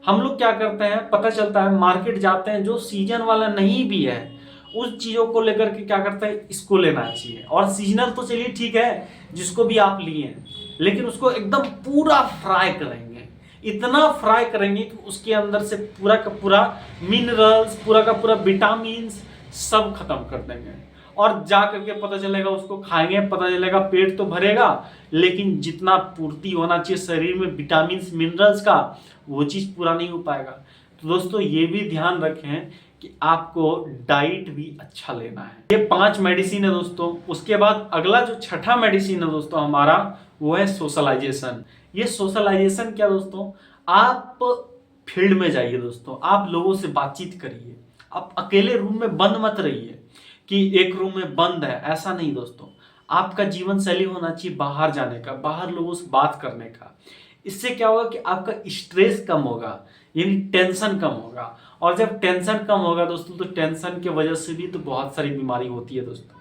हम लोग क्या करते हैं, पता चलता है मार्केट जाते हैं, जो सीजन वाला नहीं भी है उस चीजों को लेकर के क्या करते हैं, इसको लेना चाहिए। और सीजनल तो चलिए ठीक है, जिसको भी आप लिए, लेकिन उसको एकदम पूरा फ्राई करेंगे, इतना फ्राई करेंगे कि उसके अंदर से पूरा का पूरा मिनरल्स, पूरा का पूरा विटामिन सब खत्म कर देंगे। और जा करके पता चलेगा, उसको खाएंगे, पता चलेगा पेट तो भरेगा, लेकिन जितना पूर्ति होना चाहिए शरीर में विटामिन मिनरल्स का, वो चीज पूरा नहीं हो पाएगा। तो दोस्तों ये भी ध्यान रखें कि आपको डाइट भी अच्छा लेना है। ये 5 मेडिसिन है दोस्तों। उसके बाद अगला जो छठा मेडिसिन है दोस्तों हमारा, वो है सोशलाइजेशन। ये सोशलाइजेशन क्या दोस्तों, आप फील्ड में जाइए दोस्तों, आप लोगों से बातचीत करिए। आप अकेले रूम में बंद मत रहिए कि एक रूम में बंद है, ऐसा नहीं दोस्तों। आपका जीवन शैली होना चाहिए बाहर जाने का, बाहर लोगों से बात करने का। इससे क्या होगा कि आपका स्ट्रेस कम होगा, यानी टेंशन कम होगा। और जब टेंशन कम होगा दोस्तों, तो टेंशन की वजह से भी तो बहुत सारी बीमारी होती है दोस्तों,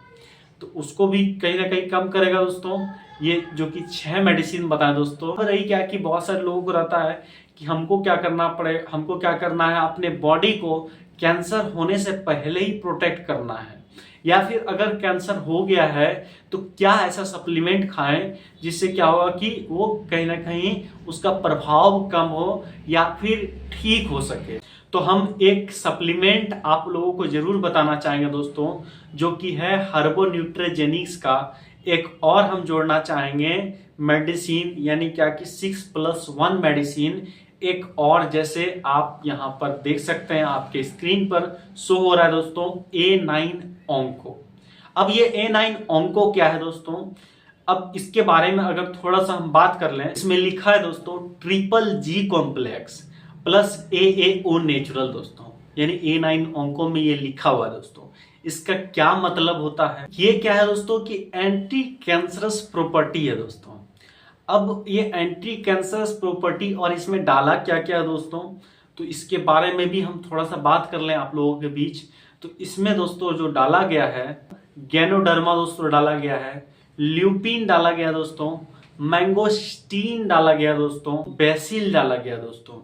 तो उसको भी कहीं ना कहीं कम करेगा दोस्तों। ये जो कि 6 मेडिसिन बताएं दोस्तों। रही क्या कि बहुत सारे लोगों को रहता है कि हमको क्या करना है, अपने बॉडी को कैंसर होने से पहले ही प्रोटेक्ट करना है, या फिर अगर कैंसर हो गया है तो क्या ऐसा सप्लीमेंट खाएं जिससे क्या होगा कि वो कहीं ना कहीं उसका प्रभाव कम हो या फिर ठीक हो सके। तो हम एक सप्लीमेंट आप लोगों को जरूर बताना चाहेंगे दोस्तों, जो कि है हर्बो न्यूट्रीजेनिक्स का एक और हम जोड़ना चाहेंगे मेडिसिन, यानी क्या कि 6+1 मेडिसिन एक और, जैसे आप यहां पर देख सकते हैं, आपके स्क्रीन पर शो हो रहा है दोस्तों, A9 ऑन्को। अब ये A9 ऑन्को क्या है दोस्तों, अब इसके बारे में अगर थोड़ा सा हम बात कर लें, इसमें लिखा है दोस्तों GGG complex plus AAO natural दोस्तों, यानी A9 ऑन्को में ये लिखा हुआ है दोस्तों। इसका क्या मतलब होता है, ये क्या है दोस्तों कि एंटी कैंसरस प्रॉपर्टी है दोस्तों। अब ये एंटी कैंसरस प्रॉपर्टी, और इसमें डाला क्या क्या है दोस्तों, तो इसके बारे में भी हम थोड़ा सा बात कर लें आप लोगों के बीच। तो इसमें दोस्तों जो डाला गया है, गैनोडर्मा दोस्तों डाला गया है, ल्यूपिन डाला गया दोस्तों, मैंगोस्टीन डाला गया दोस्तों, बेसिल डाला गया दोस्तों।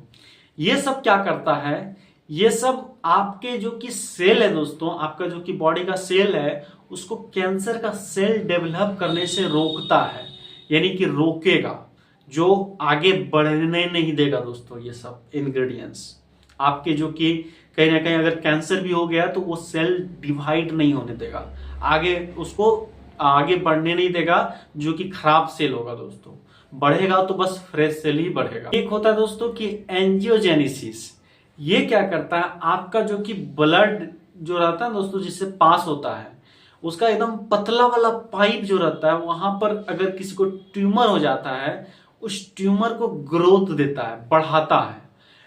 ये सब क्या करता है, ये सब आपके जो कि सेल है दोस्तों, आपका जो कि बॉडी का सेल है, उसको कैंसर का सेल डेवलप करने से रोकता है, यानी कि रोकेगा, जो आगे बढ़ने नहीं देगा दोस्तों। ये सब इंग्रेडिएंट्स आपके जो कि कहीं ना कहीं अगर कैंसर भी हो गया तो वो सेल डिवाइड नहीं होने देगा, आगे उसको आगे बढ़ने नहीं देगा, जो कि खराब सेल होगा दोस्तों। बढ़ेगा तो बस फ्रेश सेल ही बढ़ेगा। एक होता है दोस्तों कि एंजियोजेनेसिस, ये क्या करता है, आपका जो कि ब्लड जो रहता है दोस्तों जिससे पास होता है, उसका एकदम पतला वाला पाइप जो रहता है, वहां पर अगर किसी को ट्यूमर हो जाता है, उस ट्यूमर को ग्रोथ देता है, बढ़ाता है।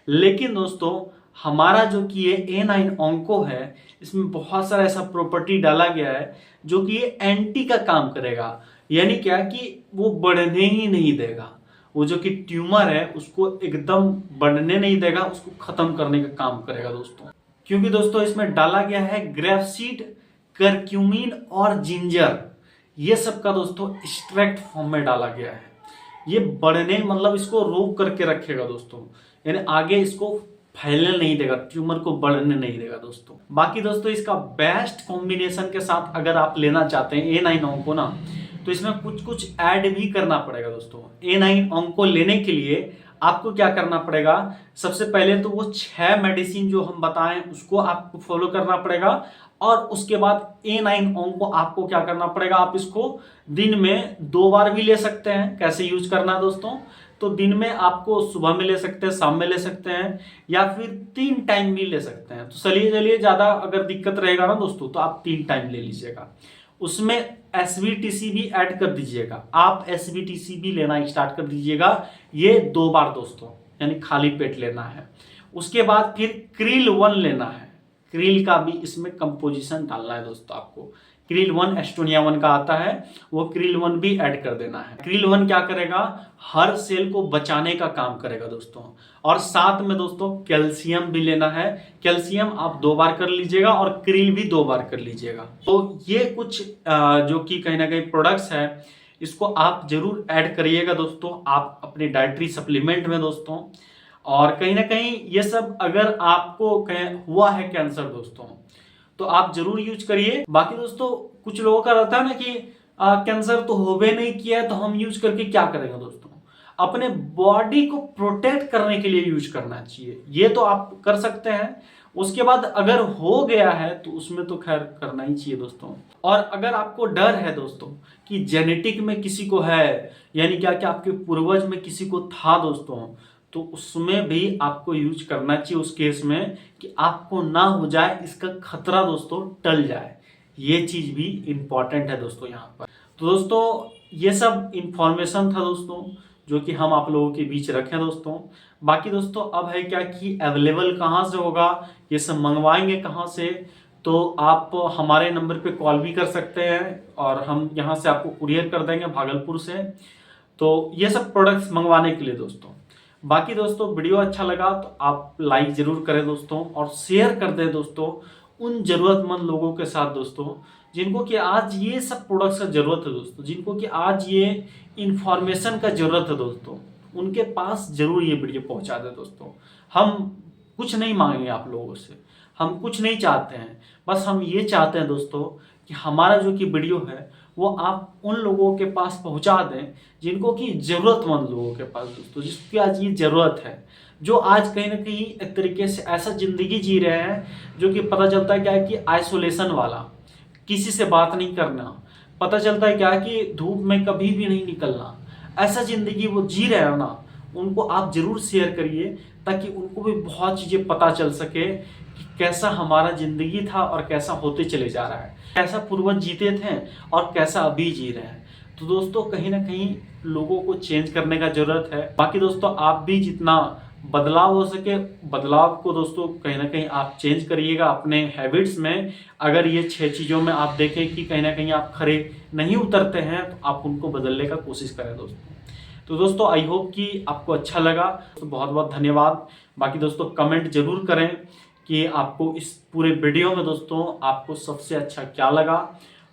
लेकिन दोस्तों हमारा जो कि ये A9 ऑन्को है, इसमें बहुत सारा ऐसा प्रॉपर्टी डाला गया है जो कि ये एंटी का काम करेगा। यानी क्या कि वो बढ़ने ही नहीं देगा, वो जो कि ट्यूमर है उसको एकदम बढ़ने नहीं देगा, उसको खत्म करने का काम करेगा दोस्तों। क्योंकि दोस्तों इसमें डाला गया है ग्रेपसीड, करक्यूमिन और जिंजर, ये सब का दोस्तों एक्सट्रैक्ट फॉर्म में डाला गया है। ये बढ़ने मतलब इसको रोक करके रखेगा दोस्तों, यानी आगे इसको फैलने नहीं देगा, ट्यूमर को बढ़ने नहीं देगा दोस्तों। बाकी दोस्तों इसका बेस्ट कॉम्बिनेशन के साथ अगर आप लेना चाहते हैं A9 ऑन्को ना, तो इसमें कुछ कुछ ऐड भी करना पड़ेगा दोस्तों। A9 ऑन्को लेने के लिए आपको क्या करना पड़ेगा, सबसे पहले तो वो 6 मेडिसिन जो हम बताएं उसको आपको फॉलो करना पड़ेगा, और उसके बाद A9 ऑन्को आपको क्या करना पड़ेगा, आप इसको दिन में 2 बार भी ले सकते हैं। कैसे यूज करना है दोस्तों, तो दिन में आपको सुबह में ले सकते हैं, शाम में ले सकते हैं, या फिर 3 टाइम भी ले सकते हैं। तो चलिए ज्यादा अगर दिक्कत रहेगा ना दोस्तों तो आप 3 टाइम ले लीजिएगा। उसमें SBTC भी ऐड कर दीजिएगा, आप SBTC भी लेना स्टार्ट कर दीजिएगा, ये 2 बार दोस्तों, यानी खाली पेट लेना है। उसके बाद फिर क्रिल 1 लेना है, क्रिल का भी इसमें कंपोजिशन डालना है दोस्तों आपको। क्रिल 1 एस्टोनिया 1 का आता है, वो क्रिल 1 भी ऐड कर देना है। क्रिल 1 क्या करेगा, हर सेल को बचाने का काम करेगा दोस्तों। और साथ में दोस्तों कैल्शियम भी लेना है, कैल्शियम आप 2 बार कर लीजिएगा और क्रिल भी 2 बार कर लीजिएगा। तो ये कुछ जो कि कहीं ना कहीं प्रोडक्ट्स है, इसको आप जरूर ऐड करिएगा दोस्तों आप अपने डाइटरी सप्लीमेंट में दोस्तों। और कहीं ना कहीं ये सब अगर आपको हुआ है कैंसर दोस्तों, तो आप जरूर यूज करिए। बाकी दोस्तों कुछ लोगों का रहता है ना कि कैंसर तो होवे नहीं किया है तो हम यूज करके क्या करेंगे दोस्तों, अपने बॉडी को प्रोटेक्ट करने के लिए यूज करना चाहिए, ये तो आप कर सकते हैं। उसके बाद अगर हो गया है तो उसमें तो खैर करना ही चाहिए दोस्तों। और अगर आपको डर है दोस्तों कि जेनेटिक में किसी को है, यानी क्या कि आपके पूर्वज में किसी को था दोस्तों, तो उसमें भी आपको यूज करना चाहिए उस केस में कि आपको ना हो जाए, इसका खतरा दोस्तों टल जाए। ये चीज भी इंपॉर्टेंट है दोस्तों यहाँ पर। तो दोस्तों ये सब इंफॉर्मेशन था दोस्तों जो कि हम आप लोगों के बीच रखें दोस्तों। बाकी दोस्तों अब है क्या कि अवेलेबल कहाँ से होगा, ये सब मंगवाएंगे कहाँ से, तो आप हमारे नंबर पे कॉल भी कर सकते हैं और हम यहाँ से आपको कुरियर कर देंगे भागलपुर से। तो ये सब प्रोडक्ट्स मंगवाने के लिए दोस्तों। बाकी दोस्तों वीडियो अच्छा लगा तो आप लाइक जरूर करें दोस्तों, और शेयर कर दें दोस्तों उन जरूरतमंद लोगों के साथ दोस्तों, जिनको कि आज ये सब प्रोडक्ट्स का जरूरत है दोस्तों, जिनको कि आज ये इंफॉर्मेशन का जरूरत है दोस्तों, उनके पास जरूर ये वीडियो पहुंचा दें दोस्तों। हम कुछ नहीं मांगेंगे आप लोगों से, हम कुछ नहीं चाहते हैं, बस हम ये चाहते हैं दोस्तों कि हमारा जो कि वीडियो है वो आप उन लोगों के पास पहुंचा दें जिनको कि जरूरतमंद लोगों के पास दोस्तों, जिसकी आज ये जरूरत है, जो आज कहीं ना कहीं एक तरीके से ऐसा जिंदगी जी रहे हैं जो कि पता चलता है क्या है कि आइसोलेशन वाला, किसी से बात नहीं करना, पता चलता है क्या कि धूप में कभी भी नहीं निकलना, ऐसा जिंदगी वो जी रहे हैं ना, उनको आप जरूर शेयर करिए ताकि उनको भी बहुत चीजें पता चल सके कि कैसा हमारा जिंदगी था और कैसा होते चले जा रहा है, कैसा पूर्वज जीते थे और कैसा अभी जी रहे हैं। तो दोस्तों कहीं ना कहीं लोगों को चेंज करने का जरूरत है। बाकी दोस्तों आप भी जितना बदलाव हो सके, बदलाव को दोस्तों कहीं ना कहीं आप चेंज करिएगा अपने हैबिट्स में। अगर ये 6 चीज़ों में आप देखें कि कहीं ना कहीं आप खरे नहीं उतरते हैं तो आप उनको बदलने का कोशिश करें दोस्तों। तो दोस्तों आई होप कि आपको अच्छा लगा, तो बहुत बहुत धन्यवाद। बाकी दोस्तों कमेंट जरूर करें कि आपको इस पूरे वीडियो में दोस्तों आपको सबसे अच्छा क्या लगा।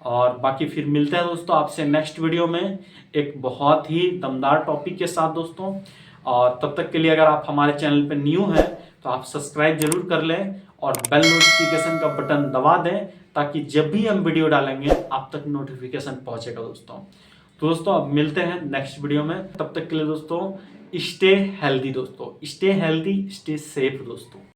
और बाकी फिर मिलते हैं दोस्तों आपसे नेक्स्ट वीडियो में एक बहुत ही दमदार टॉपिक के साथ दोस्तों। और तब तक के लिए अगर आप हमारे चैनल पर न्यू हैं तो आप सब्सक्राइब जरूर कर लें और बेल नोटिफिकेशन का बटन दबा दें ताकि जब भी हम वीडियो डालेंगे आप तक नोटिफिकेशन पहुंचेगा दोस्तों। तो दोस्तों अब मिलते हैं नेक्स्ट वीडियो में, तब तक के लिए दोस्तों स्टे हेल्दी दोस्तों, स्टे हेल्दी, स्टे सेफ दोस्तों।